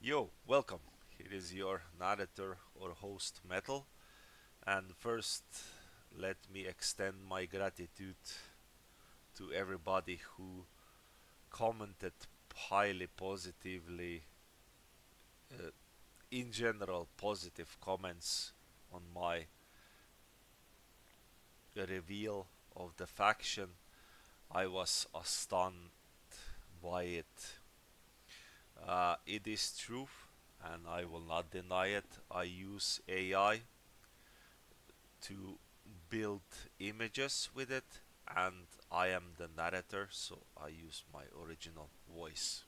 Yo, welcome. Here is your narrator or host Metal. And first, let me extend my gratitude to everybody who commented highly positively, uh, in general, positive comments on my reveal of the faction. I was stunned by it. It is true, and I will not deny it. I use AI to build images with it, and I am the narrator, so I use my original voice.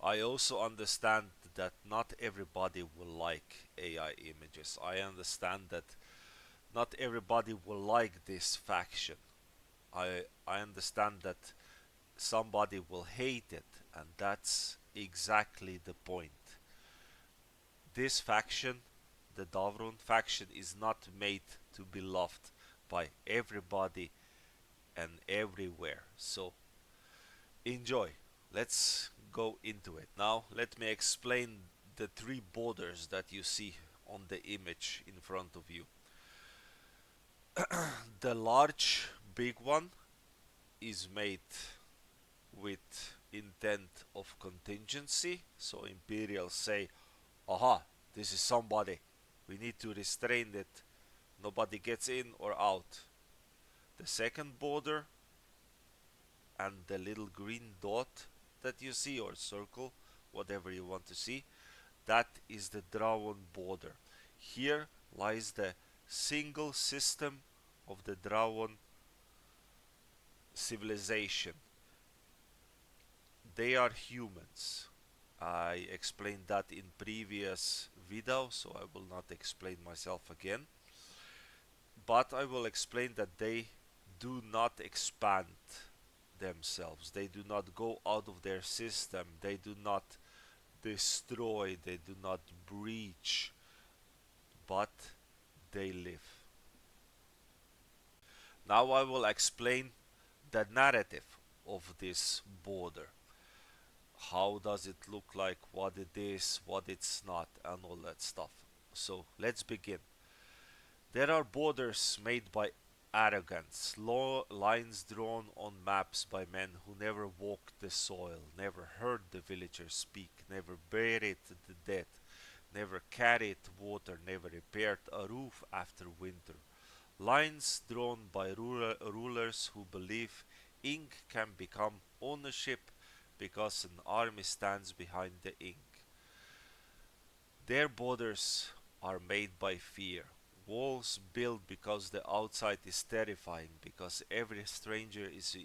I also understand that not everybody will like AI images. I understand that not everybody will like this faction. I understand that somebody will hate it, and that's exactly the point. This faction, the Dravorn faction, is not made to be loved by everybody and everywhere. So enjoy. Let's go into it. Now let me explain the three borders that you see on the image in front of you. The large big one is made with intent of contingency. So Imperials say, aha, this is somebody. We need to restrain it. Nobody gets in or out. The second border and the little green dot that you see, or circle, whatever you want to see, that is the Dravorn border. Here lies the single system of the Dravorn civilization. They are humans. I explained that in previous video, so I will not explain myself again. But I will explain that they do not expand themselves. They do not go out of their system. They do not destroy. They do not breach. But they live. Now I will explain the narrative of this border. How does it look like, what it is, what it's not, and all that stuff. So let's begin. There are borders made by arrogance, lines drawn on maps by men who never walked the soil, never heard the villagers speak, never buried the dead, never carried water, never repaired a roof after winter. Lines drawn by rulers who believe ink can become ownership because an army stands behind the ink. Their borders are made by fear. Walls built because the outside is terrifying, because every stranger is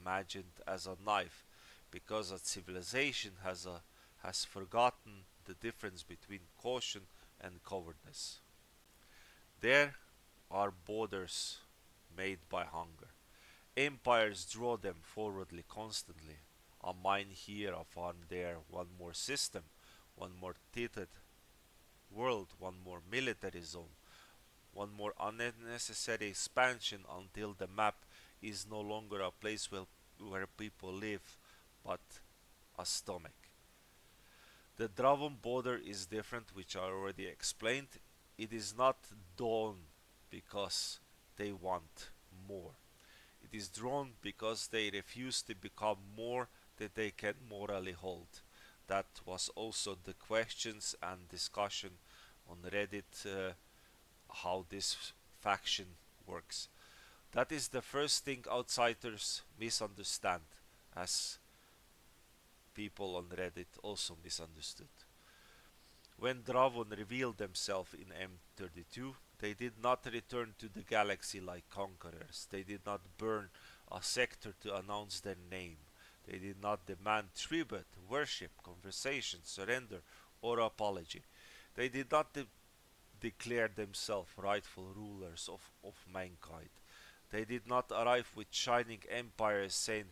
imagined as a knife, because a civilization has forgotten the difference between caution and cowardice. There are borders made by hunger. Empires draw them forwardly constantly. A mine here, a farm there, one more system, one more tethered world, one more military zone, one more unnecessary expansion until the map is no longer a place where people live, but a stomach. The Draven border is different, which I already explained. It is not drawn because they want more. It is drawn because they refuse to become more than they can morally hold. That was also the questions and discussion on Reddit, how this faction works. That is the first thing outsiders misunderstand, as people on Reddit also misunderstood. When Dravorn revealed themselves in M32, they did not return to the galaxy like conquerors. They did not burn a sector to announce their name. They did not demand tribute, worship, conversation, surrender, or apology. They did not declare themselves rightful rulers of mankind. They did not arrive with shining empires saying,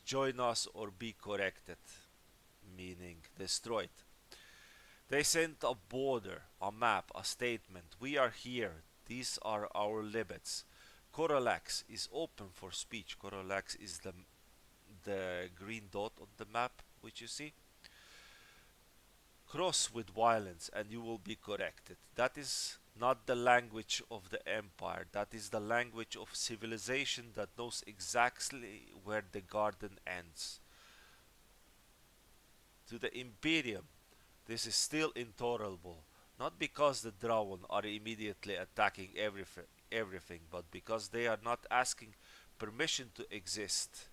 join us or be corrected, meaning destroyed. They sent a border, a map, a statement. We are here. These are our limits. Coralax is open for speech. Coralax is the green dot on the map, which you see. cross with violence and you will be corrected. That is not the language of the empire. That is the language of civilization that knows exactly where the garden ends. To the Imperium, this is still intolerable, not because the Dragon are immediately attacking everything, but because they are not asking permission to exist.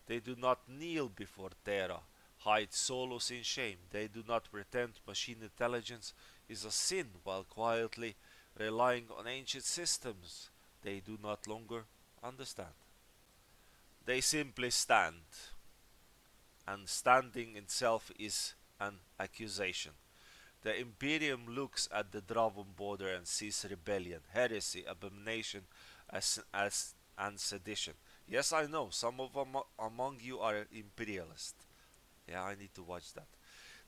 They do not kneel before Terra, hide solos in shame. They do not pretend machine intelligence is a sin while quietly relying on ancient systems they do not longer understand. They simply stand, and standing itself is an accusation. The Imperium looks at the Draven border and sees rebellion, heresy, abomination, and sedition. Yes, I know, some of among you are imperialist. Yeah, I need to watch that.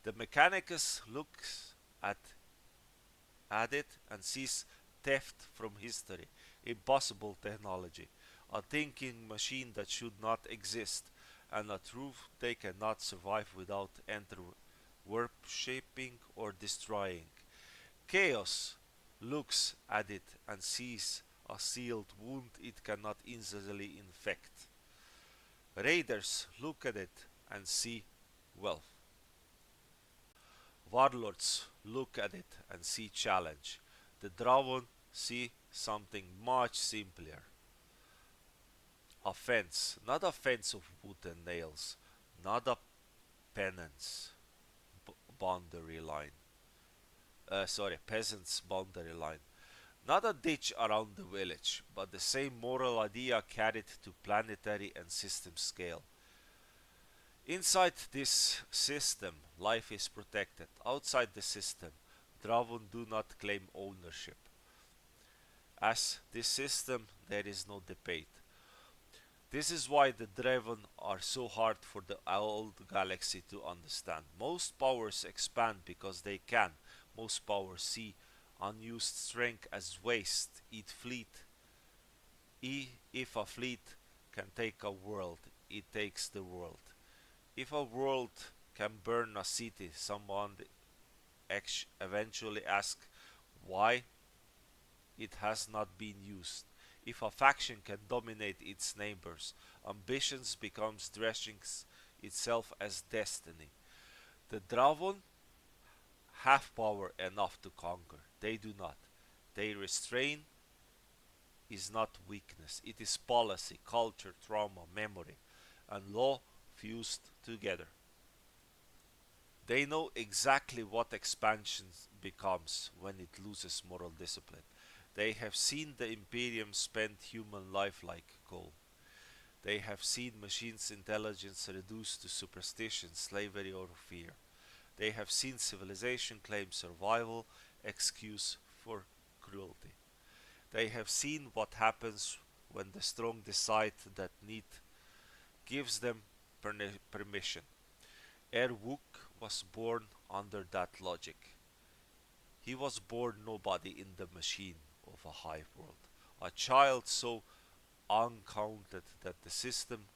The Mechanicus looks at, at it and sees theft from history, impossible technology, a thinking machine that should not exist, and a truth they cannot survive without enter worshipping or destroying. Chaos looks at it and sees a sealed wound it cannot easily infect. Raiders look at it and see wealth. Warlords look at it and see challenge. The Draven see something much simpler. Offense, not offense of wood and nails, not a penance boundary line. Peasant's boundary line. Not a ditch around the village, but the same moral idea carried to planetary and system scale. Inside this system, life is protected. Outside the system, Draven do not claim ownership. As this system, there is no debate. This is why the Draven are so hard for the old galaxy to understand. Most powers expand because they can. Most powers see unused strength as waste. If a fleet can take a world, it takes the world. If a world can burn a city, someone eventually asks why it has not been used. If a faction can dominate its neighbors, ambitions becomes dressing itself as destiny. The Draven have power enough to conquer. They do not. They restrain is not weakness. It is policy, culture, trauma, memory, and law fused together. They know exactly what expansion becomes when it loses moral discipline. They have seen the Imperium spend human life like coal. They have seen machines' intelligence reduced to superstition, slavery, or fear. They have seen civilization claim survival excuse for cruelty. They have seen what happens when the strong decide that need gives them permission. Erwook was born under that logic. He was born nobody in the machine of a hive world. A child so uncounted that the system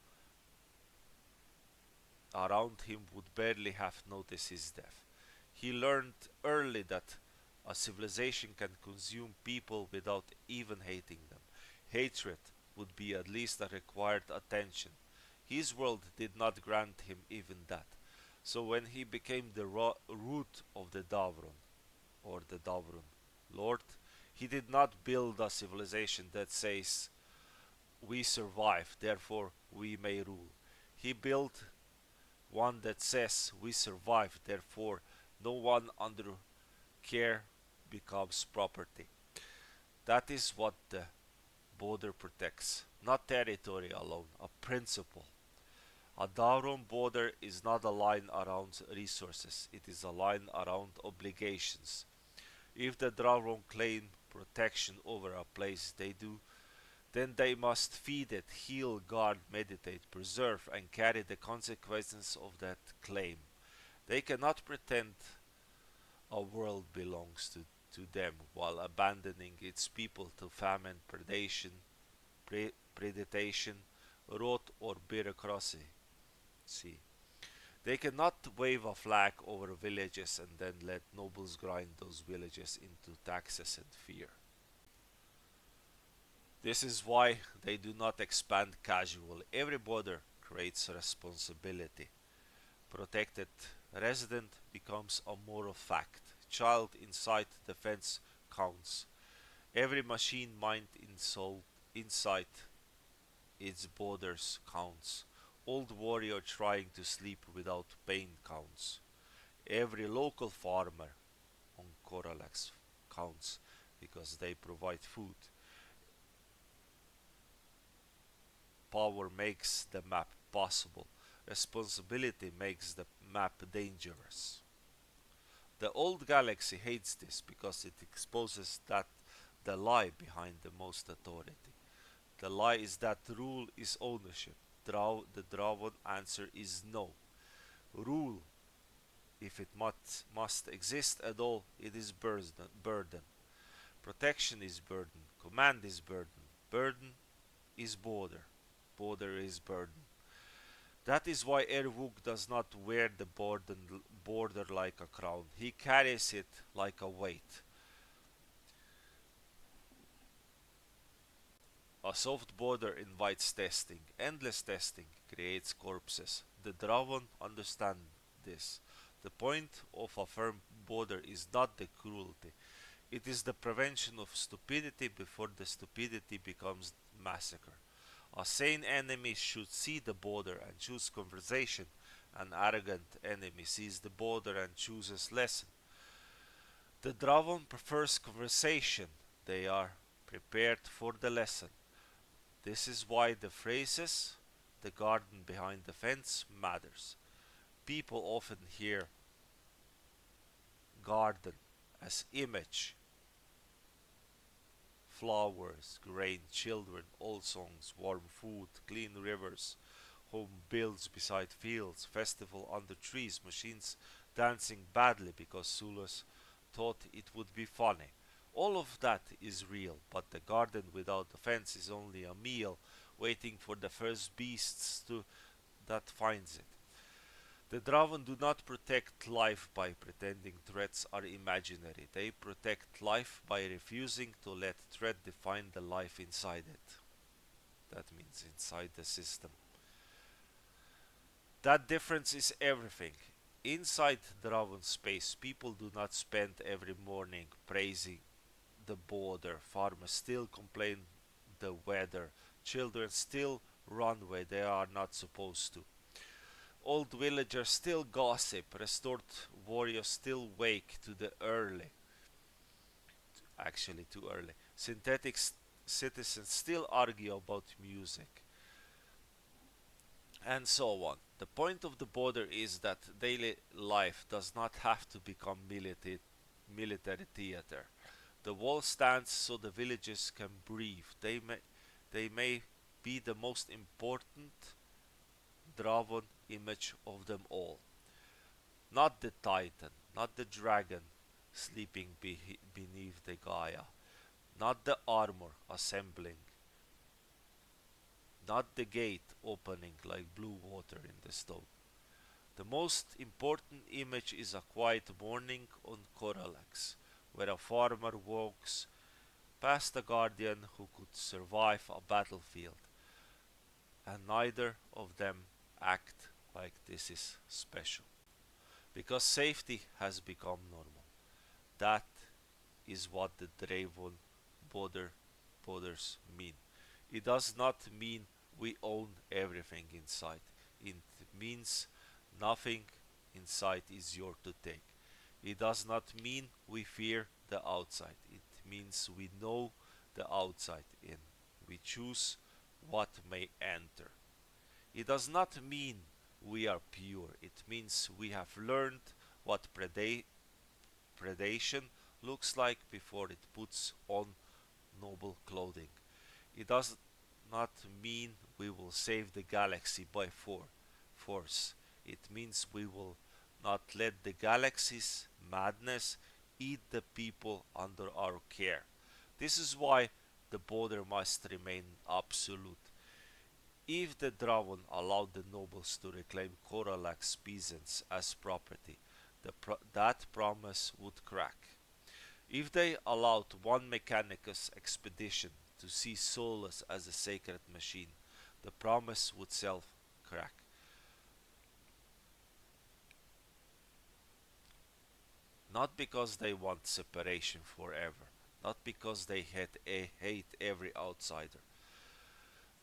around him would barely have noticed his death. He learned early that a civilization can consume people without even hating them. Hatred would be at least a required attention. His world did not grant him even that. So when he became the root of the Davron, or the Davron Lord, he did not build a civilization that says, we survive, therefore we may rule. He built one that says, we survive, therefore no one under care becomes property. That is what the border protects. Not territory alone, a principle. A Davron border is not a line around resources, it is a line around obligations. If the Dragon claim protection over a place, they do, then they must feed it, heal, guard, meditate, preserve, and carry the consequences of that claim. They cannot pretend a world belongs to them while abandoning its people to famine, predation, rot, or bureaucracy. See, They cannot wave a flag over villages and then let nobles grind those villages into taxes and fear. This is why they do not expand casually. Every border creates responsibility. Protected resident becomes a moral fact. Child inside the fence counts. Every machine mined inside its borders counts. Old warrior trying to sleep without pain counts. Every local farmer on Coralax counts because they provide food. Power makes the map possible. Responsibility makes the map dangerous. The old galaxy hates this because it exposes that the lie behind the most authority. The lie is that rule is ownership. The Dravorn answer is no. Rule, if it must exist at all, it is burden. Protection is burden. Command is burden. Burden is border. Border is burden. That is why Erwug does not wear the border like a crown. He carries it like a weight. A soft border invites testing. Endless testing creates corpses. The Dragon understand this. The point of a firm border is not the cruelty. It is the prevention of stupidity before the stupidity becomes massacre. A sane enemy should see the border and choose conversation. An arrogant enemy sees the border and chooses lesson. The Dragon prefers conversation. They are prepared for the lesson. This is why the phrases "the garden behind the fence" matters. People often hear garden as image, flowers, grain, children, old songs, warm food, clean rivers, home builds beside fields, festival under trees, machines dancing badly because Zulus thought it would be funny. All of that is real, but the garden without the fence is only a meal waiting for the first beasts to that finds it. The Draven do not protect life by pretending threats are imaginary. They protect life by refusing to let threat define the life inside it. That means inside the system. That difference is everything. Inside Draven space, people do not spend every morning praising the border. Farmers still complain the weather. Children still run where they are not supposed to. Old villagers still gossip. Restored warriors still wake to the early. Actually, too early. Synthetic citizens still argue about music. And so on. The point of the border is that daily life does not have to become military theater. The wall stands so the villages can breathe. They may be the most important Draven image of them all. Not the titan, not the dragon sleeping beneath the Gaia, not the armor assembling, not the gate opening like blue water in the stone. The most important image is a quiet morning on Coralax, where a farmer walks past a guardian who could survive a battlefield, and neither of them act like this is special. Because safety has become normal. That is what the Draven border borders mean. It does not mean we own everything inside. It means nothing inside is yours to take. It does not mean we fear the outside. It means we know the outside in. We choose what may enter. It does not mean we are pure. It means we have learned what predation looks like before it puts on noble clothing. It does not mean we will save the galaxy by force. It means we will not let the galaxy's madness eat the people under our care. This is why the border must remain absolute. If the Dravorn allowed the nobles to reclaim Coralax peasants as property, that promise would crack. If they allowed one Mechanicus expedition to see Solus as a sacred machine, the promise would self crack. Not because they want separation forever, not because they hate every outsider,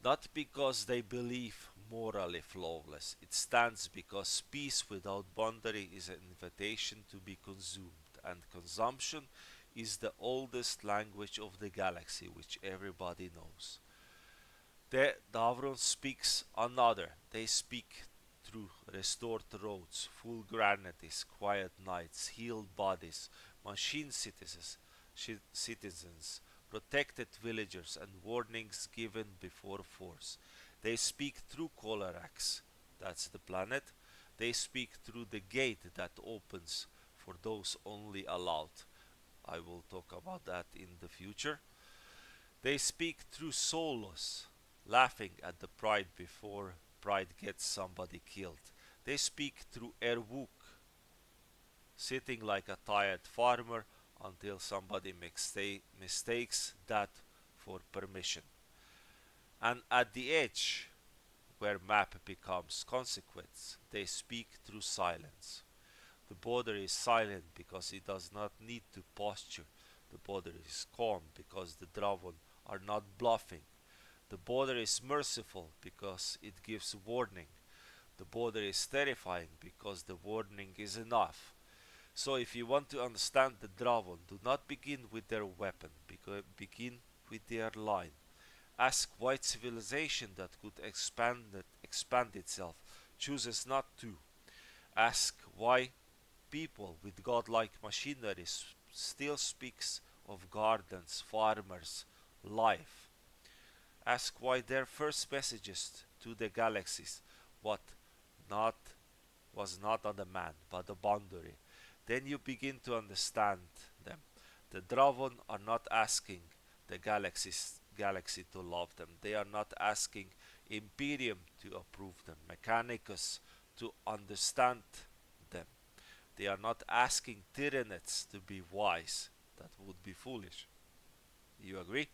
not because they believe morally flawless. It stands because peace without boundary is an invitation to be consumed, and consumption is the oldest language of the galaxy, which everybody knows. The Davron speaks another. They speak through restored roads, full granities, quiet nights, healed bodies, machine citizens, protected villagers, and warnings given before force. They speak through Colarax, that's the planet. They speak through the gate that opens for those only allowed. I will talk about that in the future. They speak through Solus, laughing at the pride before pride gets somebody killed. They speak through Erwuk, sitting like a tired farmer until somebody mistakes that for permission. And at the edge, where map becomes consequence, they speak through silence. The border is silent because it does not need to posture. The border is calm because the Draven are not bluffing. The border is merciful because it gives warning. The border is terrifying because the warning is enough. So if you want to understand the Draven, do not begin with their weapon, begin with their line. Ask why civilization that could expand itself chooses not to. Ask why people with godlike machinery still speaks of gardens, farmers, life. Ask why their first messages to the galaxies what not was not on the man but a boundary. Then you begin to understand them. The Dravon are not asking the galaxy to love them. They are not asking Imperium to approve them, Mechanicus to understand them. They are not asking Tyranids to be wise. That would be foolish. You agree?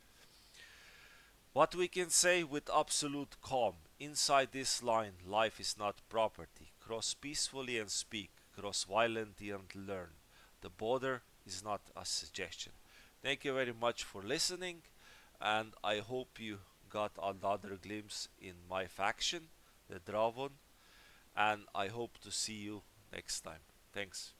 What we can say with absolute calm, inside this line, life is not property. Cross peacefully and speak, cross violently and learn. The border is not a suggestion. Thank you very much for listening, and I hope you got another glimpse in my faction, the Dravon, and I hope to see you next time. Thanks.